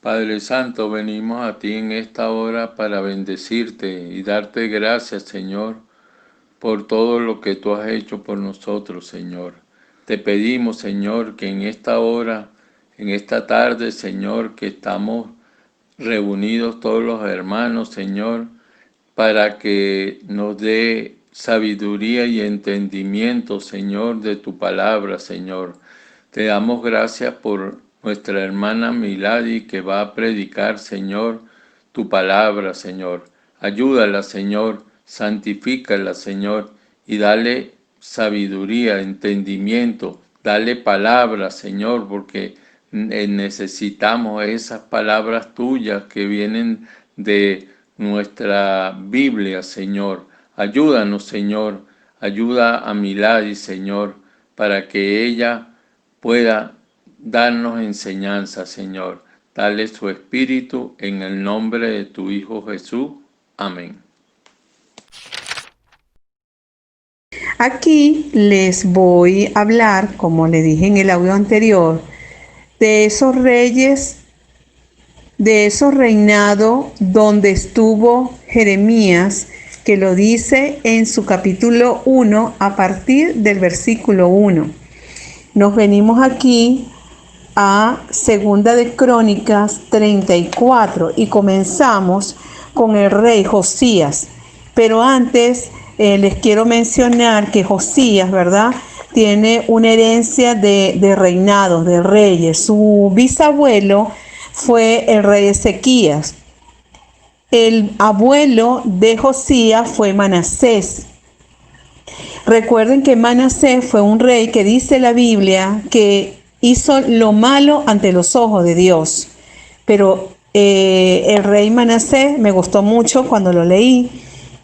Padre Santo, venimos a ti en esta hora para bendecirte y darte gracias, Señor, por todo lo que tú has hecho por nosotros, Señor. Te pedimos, Señor, que en esta hora, en esta tarde, Señor, que estamos reunidos todos los hermanos, Señor, para que nos dé sabiduría y entendimiento, Señor, de tu palabra, Señor. Te damos gracias por nuestra hermana Milady que va a predicar, Señor, tu palabra, Señor. Ayúdala, Señor, santifícala, Señor, y dale sabiduría, entendimiento, dale palabra, Señor, porque necesitamos esas palabras tuyas que vienen de nuestra Biblia, Señor. Ayúdanos, Señor. Ayuda a Milady, Señor, para que ella pueda darnos enseñanza, Señor. Dale su espíritu en el nombre de tu Hijo Jesús. Amén. Aquí les voy a hablar, como le dije en el audio anterior, de esos reyes, de esos reinados donde estuvo Jeremías, que lo dice en su capítulo 1 a partir del versículo 1. Nos venimos aquí a Segunda de Crónicas 34 y comenzamos con el rey Josías. Pero antes les quiero mencionar que Josías, ¿verdad?, tiene una herencia de reinados, de reyes. Su bisabuelo fue el rey Ezequías. El abuelo de Josías fue Manasés. Recuerden que Manasés fue un rey que dice la Biblia que hizo lo malo ante los ojos de Dios. Pero el rey Manasés, me gustó mucho cuando lo leí,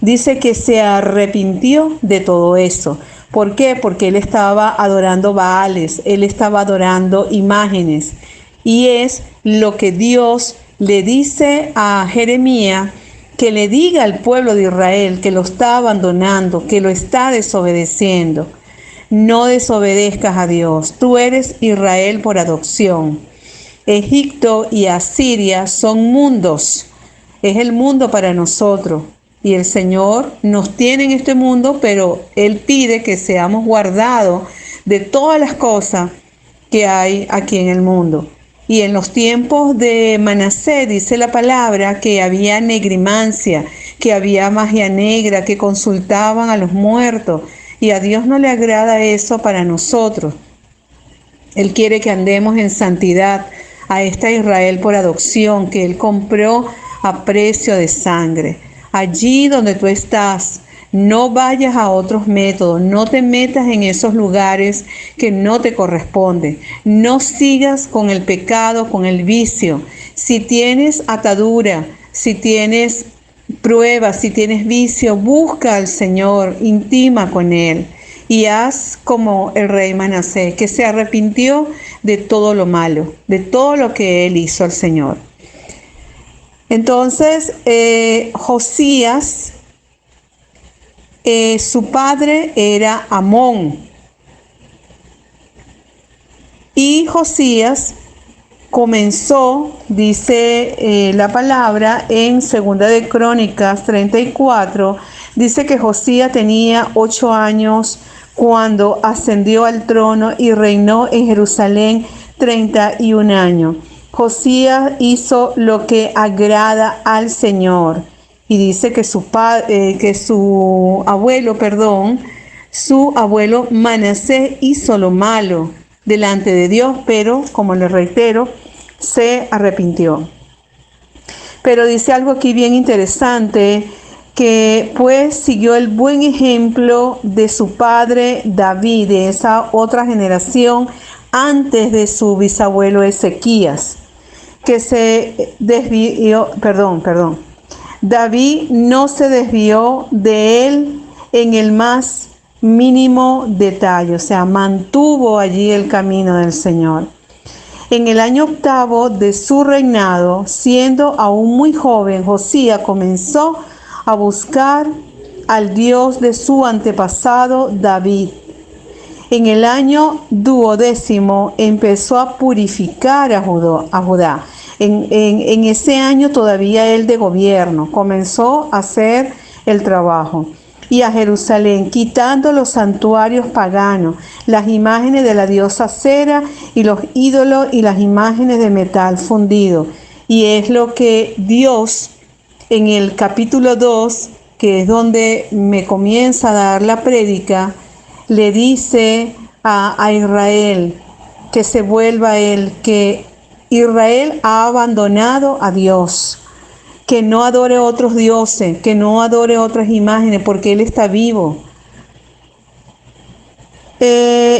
dice que se arrepintió de todo eso. ¿Por qué? Porque él estaba adorando Baales, él estaba adorando imágenes. Y es lo que Dios le dice a Jeremías, que le diga al pueblo de Israel que lo está abandonando, que lo está desobedeciendo. No desobedezcas a Dios. Tú eres Israel por adopción. Egipto y Asiria son mundos. Es el mundo para nosotros. Y el Señor nos tiene en este mundo, pero Él pide que seamos guardados de todas las cosas que hay aquí en el mundo. Y en los tiempos de Manasés dice la palabra que había negrimancia, que había magia negra, que consultaban a los muertos. Y a Dios no le agrada eso para nosotros. Él quiere que andemos en santidad a esta Israel por adopción que Él compró a precio de sangre. Allí donde tú estás, no vayas a otros métodos, no te metas en esos lugares que no te corresponden. No sigas con el pecado, con el vicio. Si tienes atadura, si tienes pruebas, si tienes vicio, busca al Señor, intima con Él. Y haz como el rey Manasés, que se arrepintió de todo lo malo, de todo lo que él hizo al Señor. Entonces, Josías, su padre era Amón. Y Josías comenzó, dice la palabra en Segunda de Crónicas 34, dice que Josías tenía 8 años cuando ascendió al trono y reinó en Jerusalén 31 años. Josías hizo lo que agrada al Señor. Y dice que su abuelo Manasés hizo lo malo delante de Dios, pero, como les reitero, se arrepintió. Pero dice algo aquí bien interesante, que pues siguió el buen ejemplo de su padre David, de esa otra generación antes de su bisabuelo Ezequías, que se desvió, David no se desvió de él en el más mínimo detalle, o sea, mantuvo allí el camino del Señor. En el año 8 de su reinado, siendo aún muy joven, Josías comenzó a buscar al Dios de su antepasado David. En el año 12º empezó a purificar a Judá. En ese año todavía él de gobierno comenzó a hacer el trabajo. Y a Jerusalén, quitando los santuarios paganos, las imágenes de la diosa Acera y los ídolos y las imágenes de metal fundido. Y es lo que Dios en el capítulo 2, que es donde me comienza a dar la prédica, le dice a Israel que se vuelva a él, que Israel ha abandonado a Dios, que no adore otros dioses, que no adore otras imágenes, porque Él está vivo.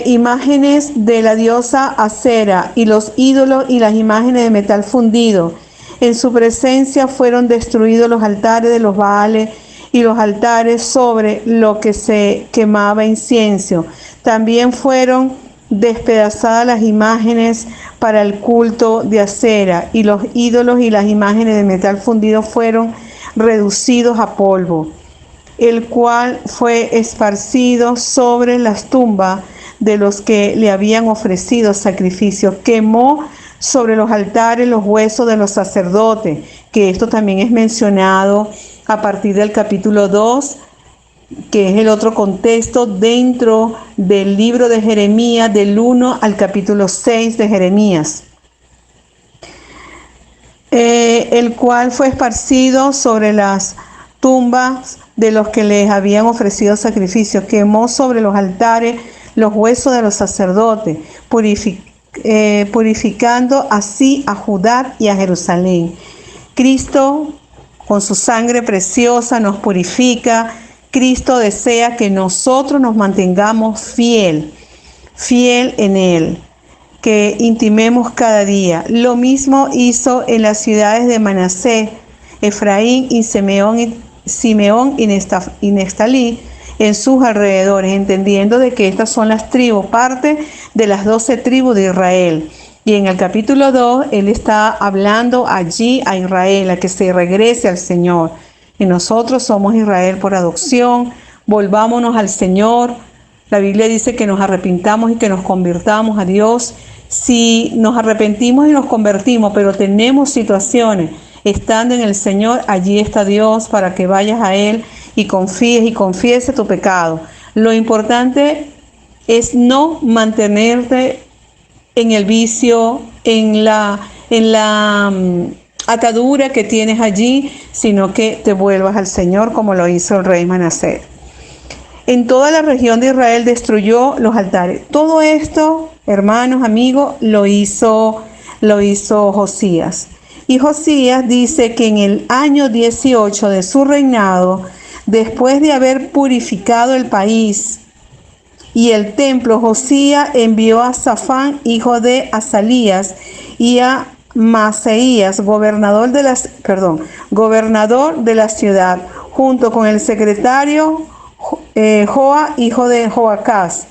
Imágenes de la diosa Acera y los ídolos y las imágenes de metal fundido. En su presencia fueron destruidos los altares de los Baales y los altares sobre lo que se quemaba incienso. También fueron despedazadas las imágenes para el culto de Acera, y los ídolos y las imágenes de metal fundido fueron reducidos a polvo, el cual fue esparcido sobre las tumbas de los que le habían ofrecido sacrificios. Quemó sobre los altares los huesos de los sacerdotes, que esto también es mencionado a partir del capítulo 2, que es el otro contexto dentro del libro de Jeremías, del 1 al capítulo 6 de Jeremías, el cual fue esparcido sobre las tumbas de los que les habían ofrecido sacrificios. Quemó sobre los altares los huesos de los sacerdotes, purificando así a Judá y a Jerusalén. Cristo, con su sangre preciosa, nos purifica. Cristo desea que nosotros nos mantengamos fiel en Él, que intimemos cada día. Lo mismo hizo en las ciudades de Manasés, Efraín y Simeón y Neftalí, en sus alrededores, entendiendo de que estas son las tribus, parte de las 12 tribus de Israel. Y en el capítulo 2, Él está hablando allí a Israel, a que se regrese al Señor. Y nosotros somos Israel por adopción. Volvámonos al Señor. La Biblia dice que nos arrepintamos y que nos convirtamos a Dios. Si nos arrepentimos y nos convertimos, pero tenemos situaciones estando en el Señor, allí está Dios para que vayas a Él y confíes y confiese tu pecado. Lo importante es no mantenerte en el vicio, en la atadura que tienes allí, sino que te vuelvas al Señor como lo hizo el rey Manasés. En toda la región de Israel destruyó los altares. Todo esto, hermanos, amigos, lo hizo Josías. Y Josías dice que en el año 18 de su reinado, después de haber purificado el país y el templo, Josías envió a Safán, hijo de Azalías, y a Maseías, gobernador de la ciudad, junto con el secretario Joa, hijo de Joacás,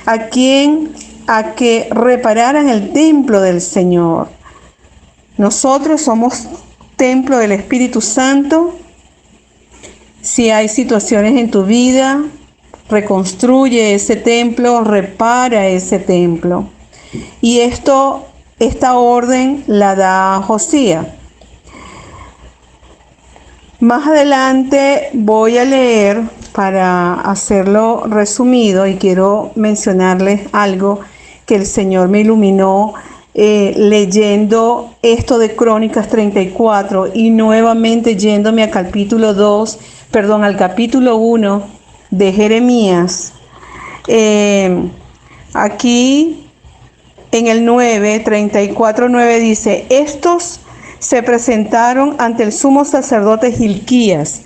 a que repararan el templo del Señor. Nosotros somos templo del Espíritu Santo. Si hay situaciones en tu vida, reconstruye ese templo, repara ese templo. Y esta orden la da Josías. Más adelante voy a leer para hacerlo resumido, y quiero mencionarles algo que el Señor me iluminó leyendo esto de Crónicas 34 y nuevamente yéndome al capítulo 1 de Jeremías. Aquí en el 34:9 dice: estos se presentaron ante el sumo sacerdote Hilquías.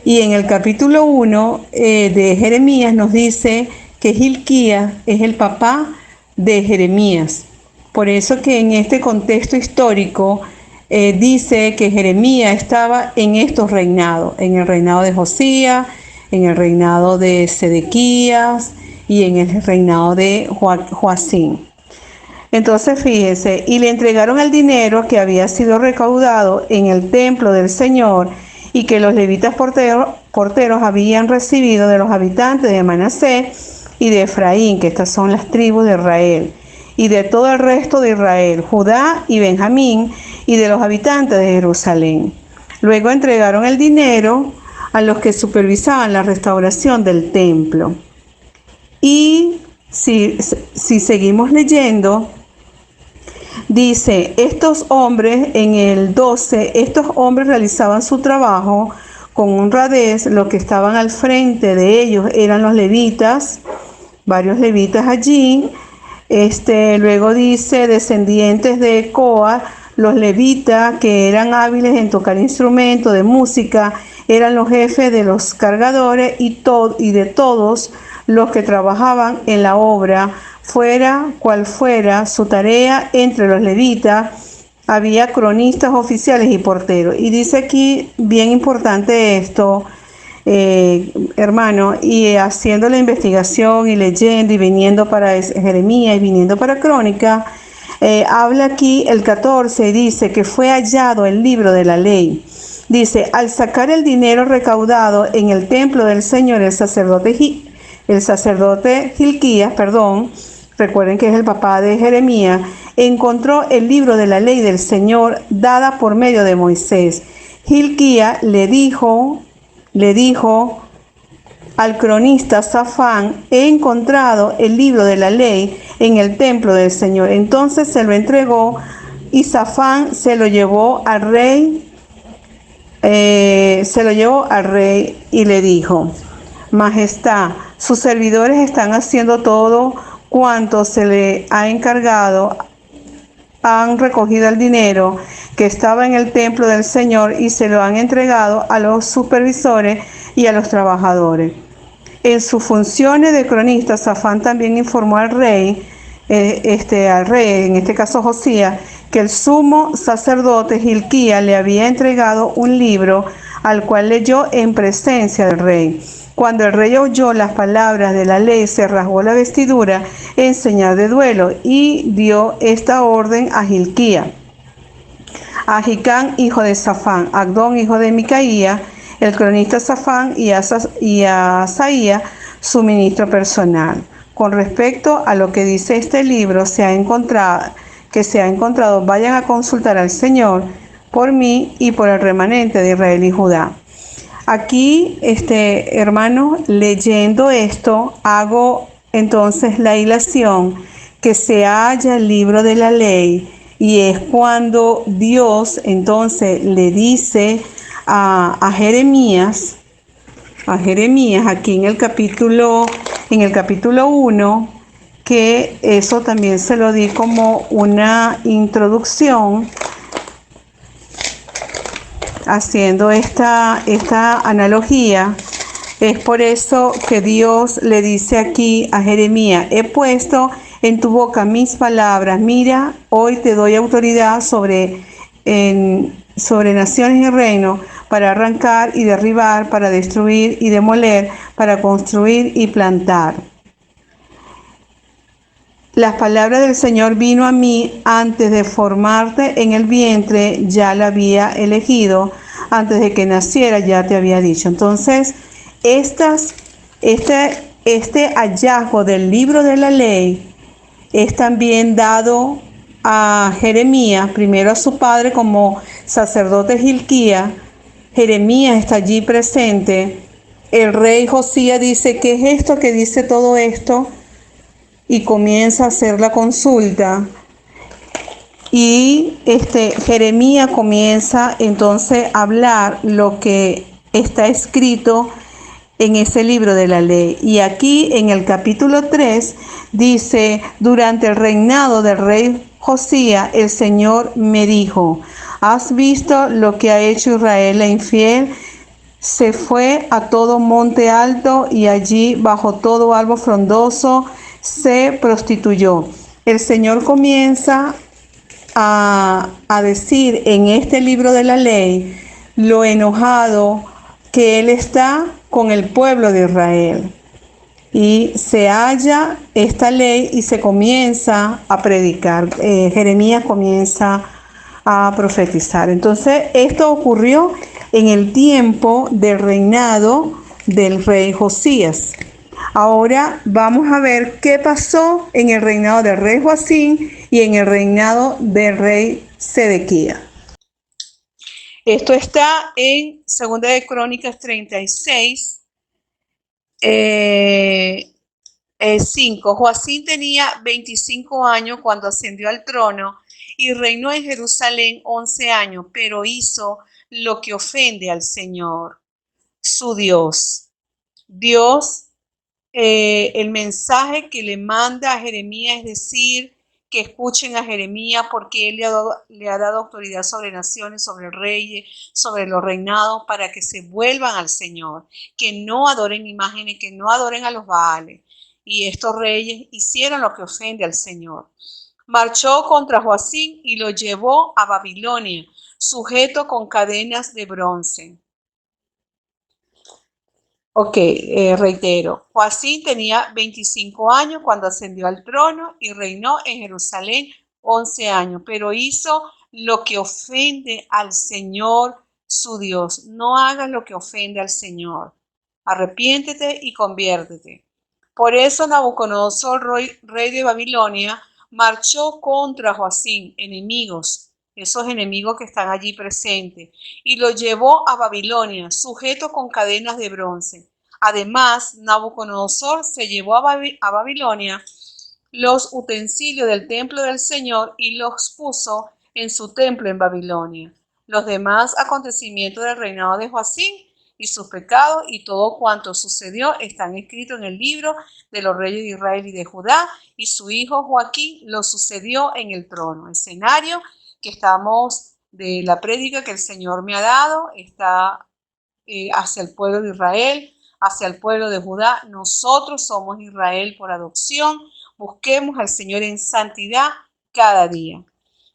Y en el capítulo 1 de Jeremías nos dice que Hilquías es el papá de Jeremías. Por eso que en este contexto histórico dice que Jeremías estaba en estos reinados, en el reinado de Josías, en el reinado de Sedequías y en el reinado de Joacim. Entonces fíjese, y le entregaron el dinero que había sido recaudado en el templo del Señor y que los levitas porteros habían recibido de los habitantes de Manasés, y de Efraín, que estas son las tribus de Israel, y de todo el resto de Israel, Judá y Benjamín, y de los habitantes de Jerusalén. Luego entregaron el dinero a los que supervisaban la restauración del templo. Y si seguimos leyendo, dice, estos hombres, en el 12, estos hombres realizaban su trabajo con honradez. Los que estaban al frente de ellos eran los levitas, varios levitas allí. Luego dice, descendientes de Coa, los levitas que eran hábiles en tocar instrumentos de música, eran los jefes de los cargadores y de todos los que trabajaban en la obra, fuera cual fuera su tarea. Entre los levitas había cronistas, oficiales y porteros. Y dice aquí, bien importante esto, hermano, y haciendo la investigación y leyendo y viniendo para Jeremías y viniendo para Crónica, habla aquí el 14, dice que fue hallado el libro de la ley. Dice, al sacar el dinero recaudado en el templo del Señor, el sacerdote Hilquías, recuerden que es el papá de Jeremías, encontró el libro de la ley del Señor dada por medio de Moisés. Hilquías le dijo al cronista Safán, he encontrado el libro de la ley en el templo del Señor. Entonces se lo entregó y Safán se lo llevó al rey. Y le dijo, Majestad, sus servidores están haciendo todo cuanto se le ha encargado. Han recogido el dinero que estaba en el templo del Señor y se lo han entregado a los supervisores y a los trabajadores. En sus funciones de cronista, Safán también informó al rey, en este caso Josías, que el sumo sacerdote Hilquías le había entregado un libro, al cual leyó en presencia del rey. Cuando el rey oyó las palabras de la ley, se rasgó la vestidura en señal de duelo y dio esta orden a Hilquías, a Hicam, hijo de Safán, a Agdón, hijo de Micaía, el cronista Safán, y a Asaías, su ministro personal. Con respecto a lo que dice este libro, que se ha encontrado, vayan a consultar al Señor por mí y por el remanente de Israel y Judá. Aquí, hermano, leyendo esto, hago entonces la hilación que se halla el libro de la ley, y es cuando Dios entonces le dice a Jeremías, aquí en el capítulo 1, que eso también se lo di como una introducción, haciendo esta analogía. Es por eso que Dios le dice aquí a Jeremías, he puesto en tu boca mis palabras, mira, hoy te doy autoridad sobre naciones y reinos, para arrancar y derribar, para destruir y demoler, para construir y plantar. Las palabras del Señor vino a mí antes de formarte en el vientre, ya la había elegido, antes de que naciera ya te había dicho. Entonces, este hallazgo del libro de la ley es también dado a Jeremías, primero a su padre como sacerdote Hilquías. Jeremías está allí presente. El rey Josías dice, ¿qué es esto que dice todo esto? Y comienza a hacer la consulta. Y Jeremías comienza entonces a hablar lo que está escrito en ese libro de la ley. Y aquí en el capítulo 3 dice, durante el reinado del rey Josías, el Señor me dijo, ¿has visto lo que ha hecho Israel la infiel? Se fue a todo monte alto y allí bajo todo árbol frondoso se prostituyó. El Señor comienza a decir en este libro de la ley lo enojado que Él está con el pueblo de Israel. Y se halla esta ley y se comienza a predicar. Jeremías comienza a profetizar. Entonces, esto ocurrió en el tiempo del reinado del rey Josías. Ahora vamos a ver qué pasó en el reinado del rey Joacín y en el reinado del rey Sedequías. Esto está en 2 de Crónicas 36, 5. Joacín tenía 25 años cuando ascendió al trono y reinó en Jerusalén 11 años, pero hizo lo que ofende al Señor, su Dios. Dios, el mensaje que le manda a Jeremías es decir, que escuchen a Jeremías porque él le ha dado autoridad sobre naciones, sobre reyes, sobre los reinados, para que se vuelvan al Señor, que no adoren imágenes, que no adoren a los Baales. Y estos reyes hicieron lo que ofende al Señor. Marchó contra Joacín y lo llevó a Babilonia, sujeto con cadenas de bronce. Ok, reitero, Joacín tenía 25 años cuando ascendió al trono y reinó en Jerusalén 11 años, pero hizo lo que ofende al Señor su Dios. No hagas lo que ofende al Señor. Arrepiéntete y conviértete. Por eso Nabucodonosor, rey de Babilonia, marchó contra Joacín, esos enemigos que están allí presentes, y lo llevó a Babilonia, sujeto con cadenas de bronce. Además, Nabucodonosor se llevó a Babilonia los utensilios del templo del Señor y los puso en su templo en Babilonia. Los demás acontecimientos del reinado de Joacín y sus pecados y todo cuanto sucedió están escritos en el libro de los reyes de Israel y de Judá, y su hijo Joaquín lo sucedió en el trono. Escenario que estamos de la prédica que el Señor me ha dado, está hacia el pueblo de Israel, hacia el pueblo de Judá. Nosotros somos Israel por adopción. Busquemos al Señor en santidad cada día.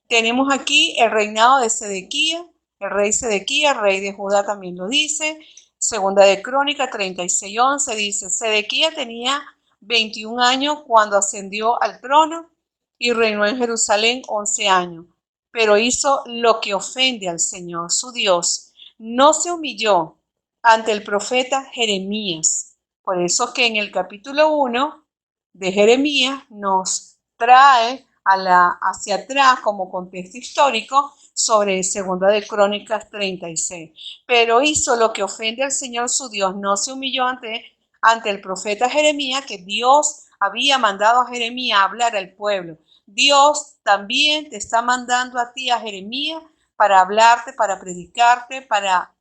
Tenemos aquí el reinado de Sedequías, el rey Sedequías, rey de Judá también lo dice. Segunda de Crónica 36:11 dice, Sedequías tenía 21 años cuando ascendió al trono y reinó en Jerusalén 11 años, pero hizo lo que ofende al Señor, su Dios. No se humilló ante el profeta Jeremías. Por eso que en el capítulo 1 de Jeremías nos trae hacia atrás como contexto histórico sobre Segunda de Crónicas 36. Pero hizo lo que ofende al Señor su Dios, no se humilló ante el profeta Jeremías, que Dios había mandado a Jeremías a hablar al pueblo. Dios también te está mandando a ti, a Jeremías, para hablarte, para predicarte, para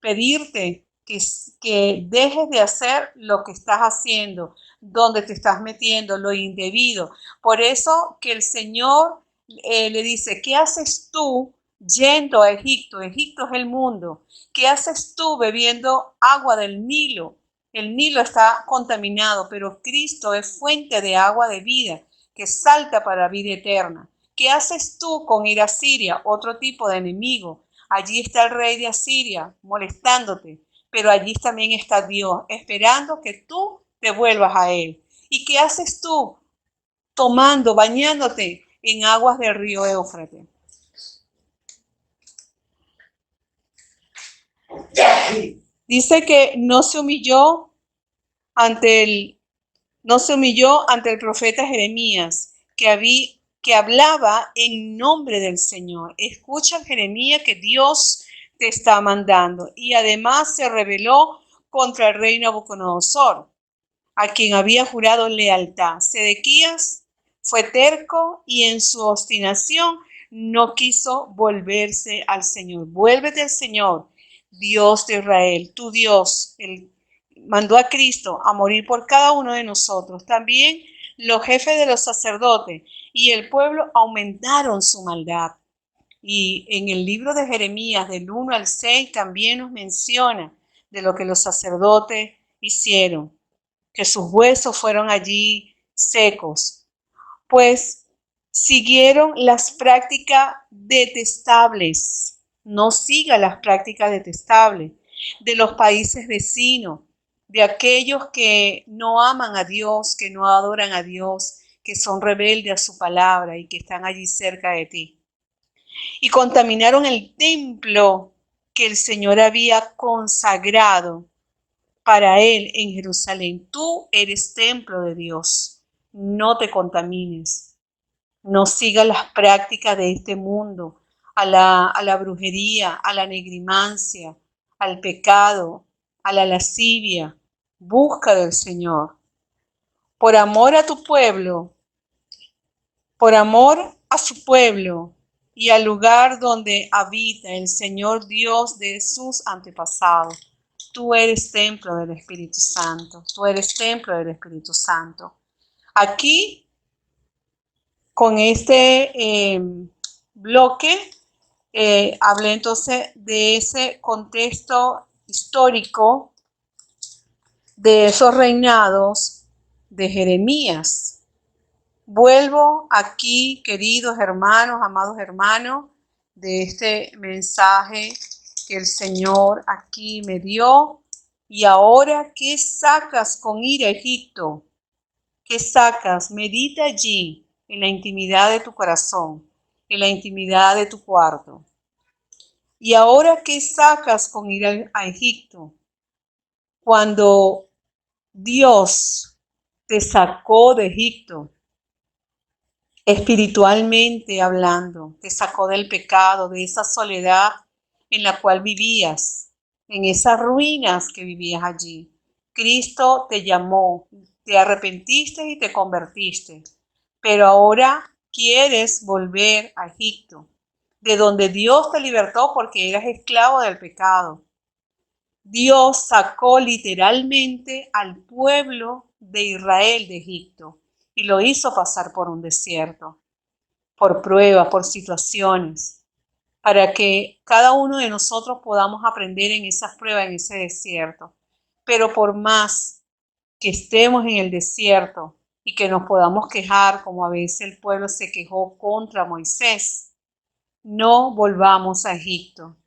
pedirte que dejes de hacer lo que estás haciendo, donde te estás metiendo, lo indebido. Por eso que el Señor le dice, ¿qué haces tú yendo a Egipto? Egipto es el mundo. ¿Qué haces tú bebiendo agua del Nilo? El Nilo está contaminado, pero Cristo es fuente de agua de vida que salta para vida eterna. ¿Qué haces tú con ir a Siria, otro tipo de enemigo? Allí está el rey de Asiria molestándote, pero allí también está Dios esperando que tú te vuelvas a Él. ¿Y qué haces tú bañándote en aguas del río Éufrates? Dice que no se humilló ante el profeta Jeremías, que hablaba en nombre del Señor. Escucha, Jeremías, que Dios te está mandando. Y además se rebeló contra el rey Nabucodonosor, a quien había jurado lealtad. Sedequías fue terco y en su obstinación no quiso volverse al Señor. Vuélvete al Señor, Dios de Israel, tu Dios. Él mandó a Cristo a morir por cada uno de nosotros. También los jefes de los sacerdotes y el pueblo aumentaron su maldad. Y en el libro de Jeremías, del 1 al 6, también nos menciona de lo que los sacerdotes hicieron, que sus huesos fueron allí secos, pues siguieron las prácticas detestables. No siga las prácticas detestables de los países vecinos, de aquellos que no aman a Dios, que no adoran a Dios, que son rebeldes a su palabra y que están allí cerca de ti. Y contaminaron el templo que el Señor había consagrado para Él en Jerusalén. Tú eres templo de Dios. No te contamines. No sigas las prácticas de este mundo, a la brujería, a la negrimancia, al pecado, a la lascivia. Busca del Señor. Por amor a tu pueblo, por amor a su pueblo y al lugar donde habita el Señor Dios de sus antepasados. Tú eres templo del Espíritu Santo. Tú eres templo del Espíritu Santo. Aquí, con este bloque, hablé entonces de ese contexto histórico, de esos reinados de Jeremías. Vuelvo aquí, queridos hermanos, amados hermanos, de este mensaje que el Señor aquí me dio. Y ahora, ¿qué sacas con ir a Egipto? ¿Qué sacas? Medita allí, en la intimidad de tu corazón, en la intimidad de tu cuarto. Y ahora, ¿qué sacas con ir a Egipto? Cuando Dios te sacó de Egipto, espiritualmente hablando, te sacó del pecado, de esa soledad en la cual vivías, en esas ruinas que vivías allí. Cristo te llamó, te arrepentiste y te convertiste, pero ahora quieres volver a Egipto, de donde Dios te libertó porque eras esclavo del pecado. Dios sacó literalmente al pueblo de Israel de Egipto y lo hizo pasar por un desierto, por pruebas, por situaciones, para que cada uno de nosotros podamos aprender en esas pruebas, en ese desierto. Pero por más que estemos en el desierto y que nos podamos quejar, como a veces el pueblo se quejó contra Moisés, no volvamos a Egipto.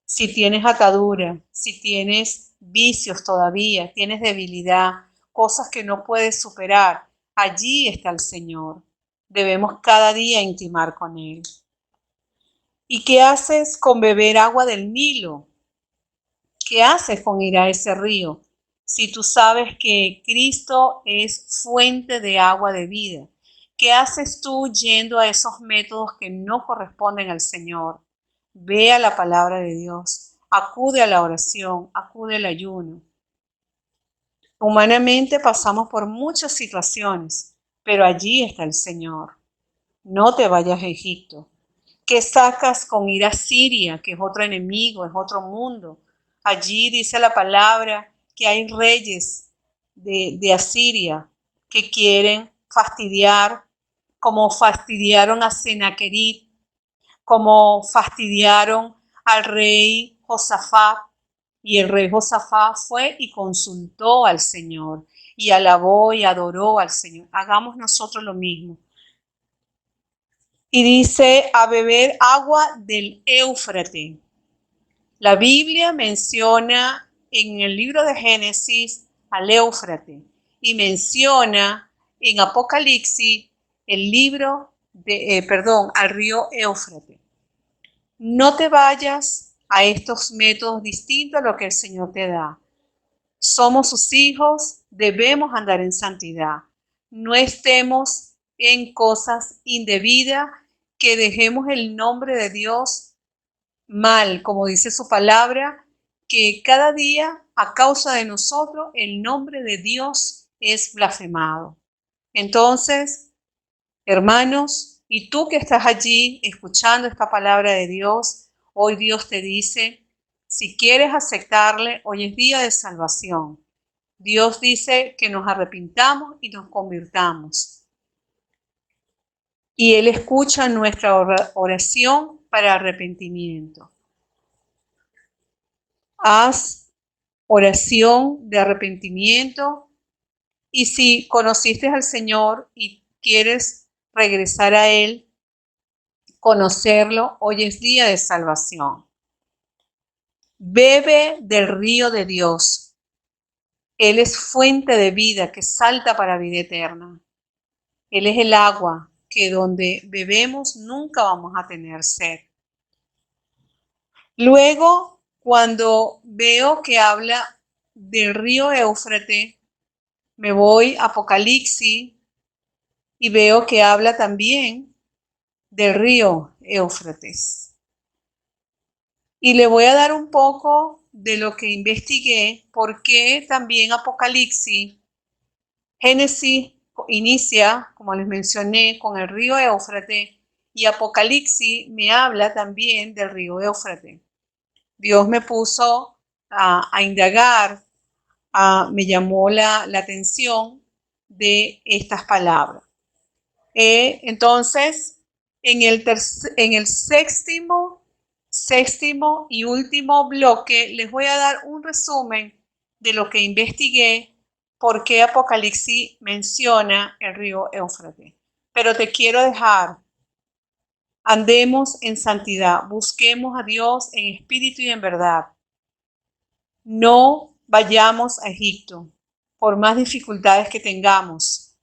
Si tienes atadura, si tienes vicios todavía, tienes debilidad, cosas que no puedes superar, allí está el Señor. Debemos cada día intimar con Él. ¿Y qué haces con beber agua del Nilo? ¿Qué haces con ir a ese río? Si tú sabes que Cristo es fuente de agua de vida, ¿qué haces tú yendo a esos métodos que no corresponden al Señor? Ve a la palabra de Dios, acude a la oración, acude al ayuno. Humanamente pasamos por muchas situaciones, pero allí está el Señor. No te vayas a Egipto. ¿Qué sacas con ir a Siria, que es otro enemigo, es otro mundo? Allí dice la palabra que hay reyes de Asiria que quieren fastidiar, como fastidiaron a Sennacherib, como fastidiaron al rey Josafat. Y el rey Josafat fue y consultó al Señor y alabó y adoró al Señor. Hagamos nosotros lo mismo. Y dice a beber agua del Éufrates. La Biblia menciona en el libro de Génesis al Éufrates y menciona en Apocalipsis el libro al río Éufrates. No te vayas a estos métodos distintos a lo que el Señor te da. Somos sus hijos, debemos andar en santidad. No estemos en cosas indebidas, que dejemos el nombre de Dios mal, como dice su palabra, que cada día a causa de nosotros el nombre de Dios es blasfemado. Entonces, hermanos, y tú que estás allí escuchando esta palabra de Dios, hoy Dios te dice, si quieres aceptarle, hoy es día de salvación. Dios dice que nos arrepintamos y nos convirtamos. Y Él escucha nuestra oración para arrepentimiento. Haz oración de arrepentimiento y si conociste al Señor y quieres regresar a Él, conocerlo, hoy es día de salvación. Bebe del río de Dios. Él es fuente de vida que salta para vida eterna. Él es el agua que donde bebemos nunca vamos a tener sed. Luego, cuando veo que habla del río Éufrates, me voy a Apocalipsis y veo que habla también del río Éufrates. Y le voy a dar un poco de lo que investigué, porque también Apocalipsis, Génesis inicia, como les mencioné, con el río Éufrates, y Apocalipsis me habla también del río Éufrates. Dios me puso a indagar, me llamó la atención de estas palabras. Entonces, en el séptimo y último bloque, les voy a dar un resumen de lo que investigué, por qué Apocalipsis menciona el río Éufrates. Pero te quiero dejar, andemos en santidad, busquemos a Dios en espíritu y en verdad. No vayamos a Egipto, por más dificultades que tengamos.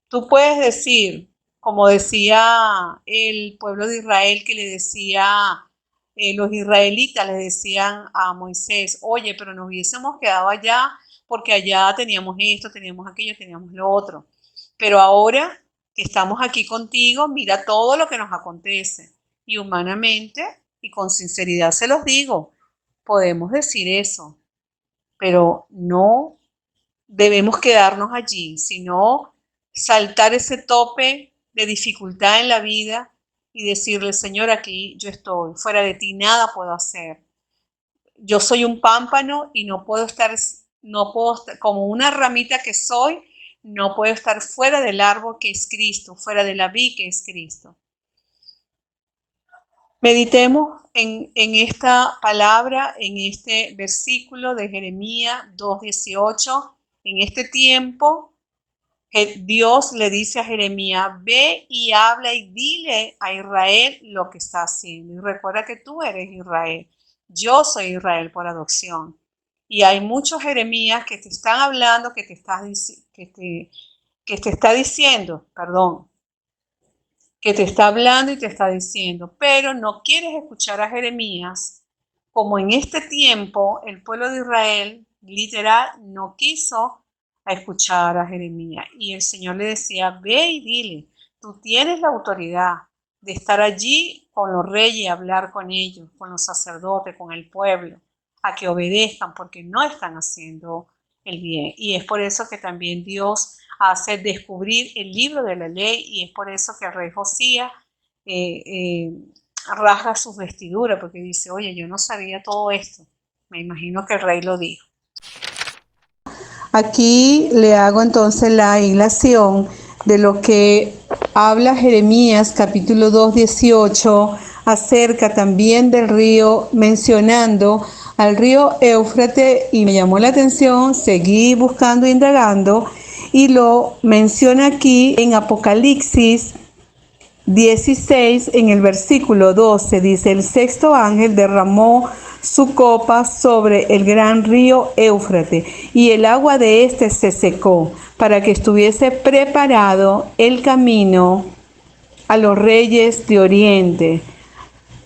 Tú puedes decir, como decía el pueblo de Israel, que le decía, los israelitas le decían a Moisés, oye, pero nos hubiésemos quedado allá porque allá teníamos esto, teníamos aquello, teníamos lo otro. Pero ahora que estamos aquí contigo, mira todo lo que nos acontece. Y humanamente y con sinceridad se los digo, podemos decir eso, pero no debemos quedarnos allí, sino saltar ese tope de dificultad en la vida y decirle, Señor, aquí yo estoy, fuera de ti nada puedo hacer. Yo soy un pámpano y no puedo estar como una ramita que soy, no puedo estar fuera del árbol que es Cristo, fuera de la vid que es Cristo. Meditemos en esta palabra, en este versículo de Jeremías 2:18. En este tiempo, Dios le dice a Jeremías, ve y habla y dile a Israel lo que está haciendo. Y recuerda que tú eres Israel. Yo soy Israel por adopción. Y hay muchos Jeremías que te están hablando, que te está diciendo, que te está hablando y te está diciendo, pero no quieres escuchar a Jeremías, como en este tiempo el pueblo de Israel literal no quiso escuchar a Jeremías. Y el Señor le decía, ve y dile, tú tienes la autoridad de estar allí con los reyes y hablar con ellos, con los sacerdotes, con el pueblo, a que obedezcan porque no están haciendo el bien. Y es por eso que también Dios hace descubrir el libro de la ley, y es por eso que el rey Josías rasga sus vestiduras, porque dice, oye, yo no sabía todo esto. Me imagino que el rey lo dijo. Aquí le hago entonces la ilación de lo que habla Jeremías capítulo 2:18 acerca también del río, mencionando al río Éufrates, y me llamó la atención, seguí buscando e indagando, y lo menciona aquí en Apocalipsis 16, en el versículo 12, dice, el sexto ángel derramó su copa sobre el gran río Éufrates, y el agua de éste se secó, para que estuviese preparado el camino a los reyes de Oriente.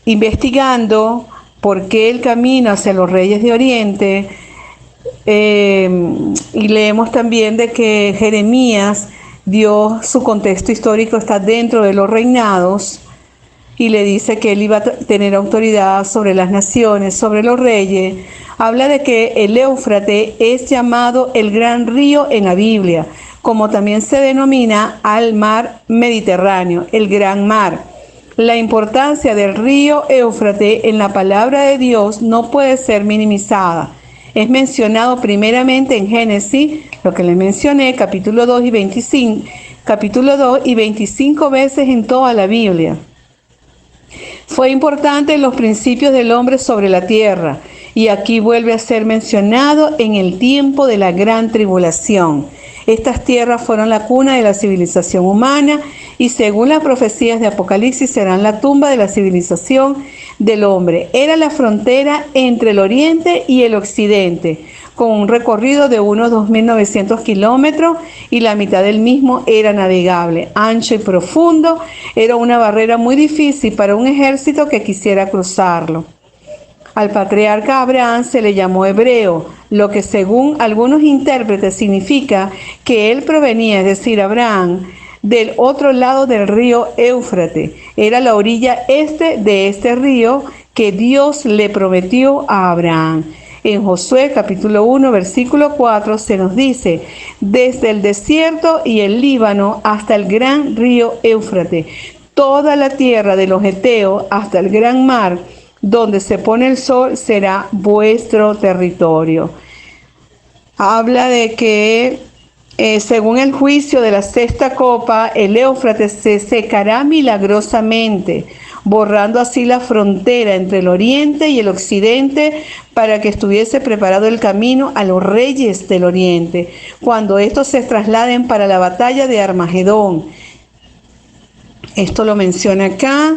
Investigando por qué el camino hacia los reyes de Oriente, y leemos también de que Jeremías dio su contexto histórico, está dentro de los reinados, y le dice que él iba a tener autoridad sobre las naciones, sobre los reyes. Habla de que el Éufrates es llamado el gran río en la Biblia, como también se denomina al mar Mediterráneo, el gran mar. La importancia del río Éufrates en la palabra de Dios no puede ser minimizada. Es mencionado primeramente en Génesis, lo que le mencioné, capítulo 2 y 25 veces en toda la Biblia. Fue importante en los principios del hombre sobre la tierra, y aquí vuelve a ser mencionado en el tiempo de la gran tribulación. Estas tierras fueron la cuna de la civilización humana, y según las profecías de Apocalipsis serán la tumba de la civilización del hombre. Era la frontera entre el oriente y el occidente, con un recorrido de unos 2.900 kilómetros, y la mitad del mismo era navegable, ancho y profundo. Era una barrera muy difícil para un ejército que quisiera cruzarlo. Al patriarca Abraham se le llamó hebreo, lo que según algunos intérpretes significa que él provenía, es decir, Abraham, del otro lado del río Éufrates. Era la orilla este de este río que Dios le prometió a Abraham. En Josué capítulo 1, versículo 4 se nos dice: desde el desierto y el Líbano hasta el gran río Éufrates, toda la tierra de los heteos hasta el gran mar, donde se pone el sol, será vuestro territorio. Habla de que según el juicio de la sexta copa, el Éufrates se secará milagrosamente, borrando así la frontera entre el oriente y el occidente, para que estuviese preparado el camino a los reyes del oriente, cuando estos se trasladen para la batalla de Armagedón. Esto lo menciona acá,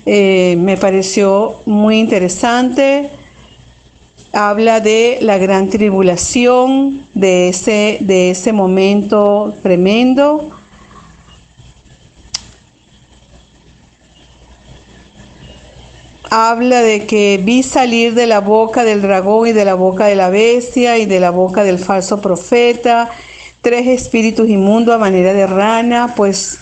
me pareció muy interesante. Habla de la gran tribulación, de ese momento tremendo. Habla de que vi salir de la boca del dragón y de la boca de la bestia y de la boca del falso profeta 3 espíritus inmundos a manera de rana, pues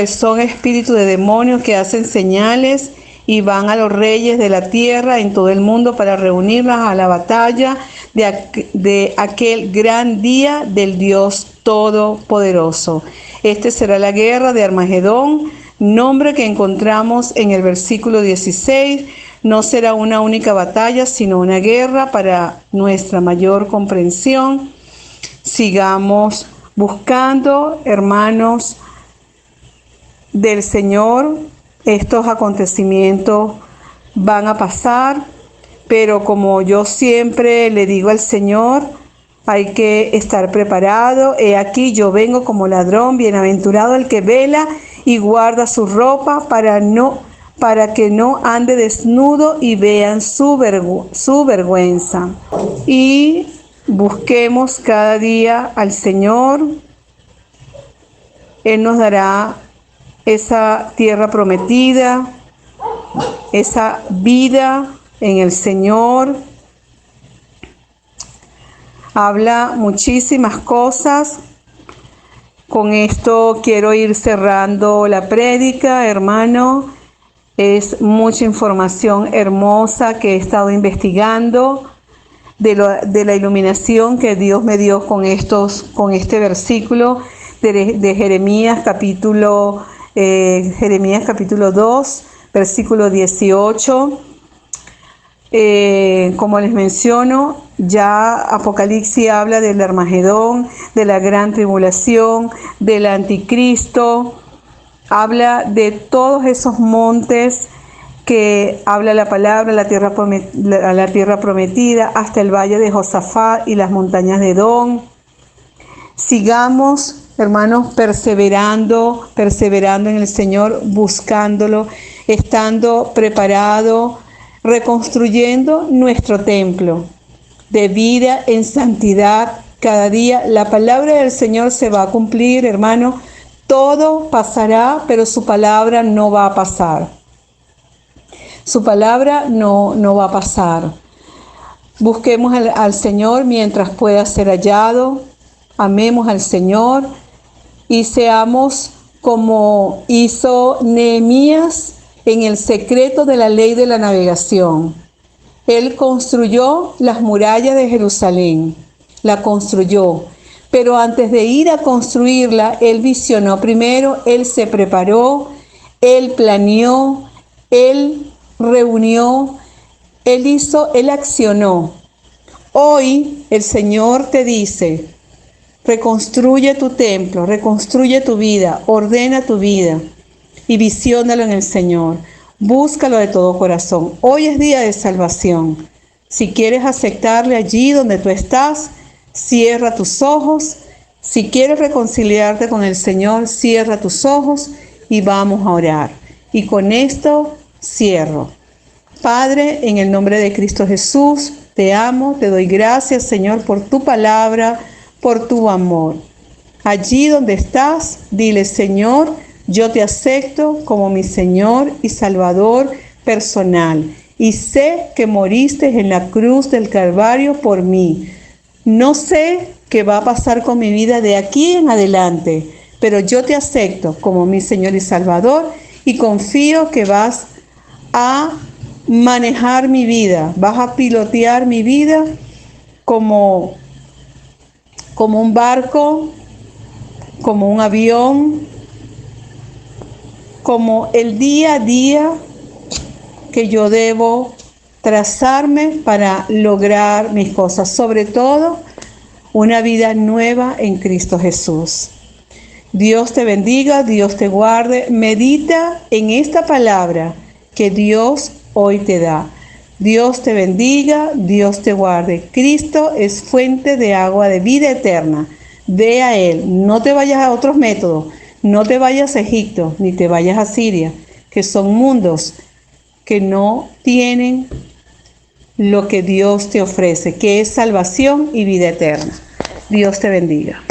son espíritus de demonios que hacen señales y van a los reyes de la tierra en todo el mundo para reunirlas a la batalla de aquel gran día del Dios Todopoderoso. Este será la guerra de Armagedón, nombre que encontramos en el versículo 16. No será una única batalla, sino una guerra para nuestra mayor comprensión. Sigamos buscando, hermanos del Señor. Estos acontecimientos van a pasar, pero como yo siempre le digo al Señor, hay que estar preparado. He aquí yo vengo como ladrón, bienaventurado el que vela y guarda su ropa para que no ande desnudo y vean su vergüenza. Y busquemos cada día al Señor. Él nos dará esa tierra prometida, esa vida en el Señor. Habla muchísimas cosas. Con esto quiero ir cerrando la prédica, hermano. Es mucha información hermosa que he estado investigando de la iluminación que Dios me dio con este versículo de Jeremías capítulo 2, versículo 18. Como les menciono, ya Apocalipsis habla del Armagedón, de la gran tribulación, del anticristo, habla de todos esos montes que habla la palabra, la tierra prometida, hasta el valle de Josafat y las montañas de Edom. Sigamos, hermanos, perseverando en el Señor, buscándolo, estando preparado, reconstruyendo nuestro templo de vida en santidad cada día. La palabra del Señor se va a cumplir, hermano. Todo pasará, pero su palabra no va a pasar. Su palabra no va a pasar. Busquemos al Señor mientras pueda ser hallado. Amemos al Señor y seamos como hizo Nehemías en el secreto de la ley de la navegación. Él construyó las murallas de Jerusalén, la construyó, pero antes de ir a construirla, él visionó primero, él se preparó, él planeó, él reunió, él accionó. Hoy el Señor te dice: reconstruye tu templo, reconstruye tu vida, ordena tu vida y visiónalo en el Señor. Búscalo de todo corazón. Hoy es día de salvación. Si quieres aceptarle allí donde tú estás, cierra tus ojos. Si quieres reconciliarte con el Señor, cierra tus ojos y vamos a orar. Y con esto cierro. Padre, en el nombre de Cristo Jesús, te amo, te doy gracias, Señor, por tu palabra, por tu amor. Allí donde estás, dile: Señor, yo te acepto como mi Señor y Salvador personal. y sé que moriste en la cruz del Calvario por mí. No sé qué va a pasar con mi vida de aquí en adelante, pero yo te acepto como mi Señor y Salvador y confío que vas a manejar mi vida, vas a pilotear mi vida como un barco, como un avión, como el día a día que yo debo trazarme para lograr mis cosas, sobre todo una vida nueva en Cristo Jesús. Dios te bendiga, Dios te guarde. Medita en esta palabra que Dios hoy te da. Dios te bendiga, Dios te guarde. Cristo es fuente de agua de vida eterna. Ve a Él, no te vayas a otros métodos, no te vayas a Egipto, ni te vayas a Siria, que son mundos que no tienen lo que Dios te ofrece, que es salvación y vida eterna. Dios te bendiga.